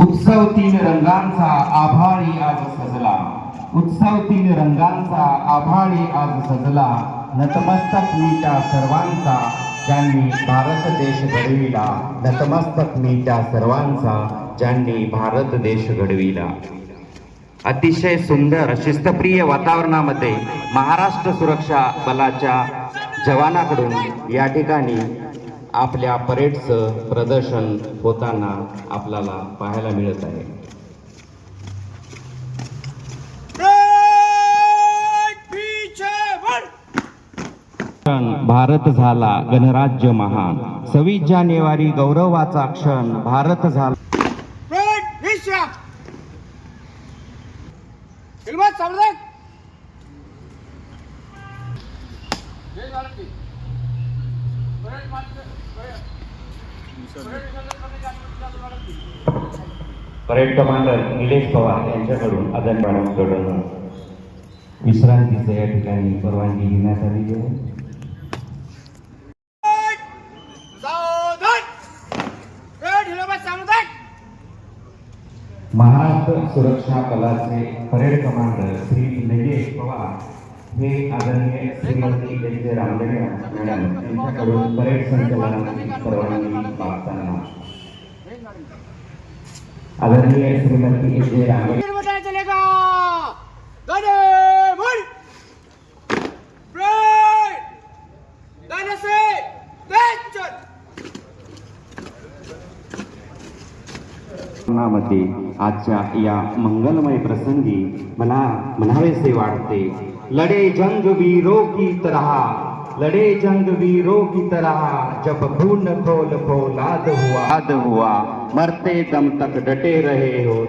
उत्सव तीन रंगांचा आभाळी आज सजला, उत्सव तीन रंगांचा आभाळी आज सजला, नतमस्तक मी त्या सर्वांचा ज्यांनी भारत देश घडविला, नतमस्तक मी त्या सर्वांचा ज्यांनी भारत देश घडविला. अतिशय सुंदर शिस्तप्रिय वातावरणामध्ये महाराष्ट्र सुरक्षा बलाच्या जवानाकडून या ठिकाणी आपल्या परेडचं प्रदर्शन होताना आपल्याला पाहायला मिळत आहे. भारत झाला गणराज्य महान, 26 जानेवारी गौरवाचा क्षण भारत झाला. परेड कमांडर निलेश पवार यांच्याकडून आदरणीय विश्रांतीचं या ठिकाणी परवानगी घेण्यात आलेली आहे. महाराष्ट्र सुरक्षा बलाचे परेड कमांडर श्री निलेश पवार हे आदरणीय श्रीमती एच रामदेव मॅडम यांच्याकडून परेड संचलनाची परवानगी मागताना आदरणीय श्रीमती एच रामदेव मध्ये आजच्या या मंगलमय प्रसंगी मला म्हणावेसे वाटते, लढे जंग वीरों की तरह, लड़े जंग वीरों की तरह, जब खून खोल फौलाद हुआ, मरते दम तक डटे रहे हो.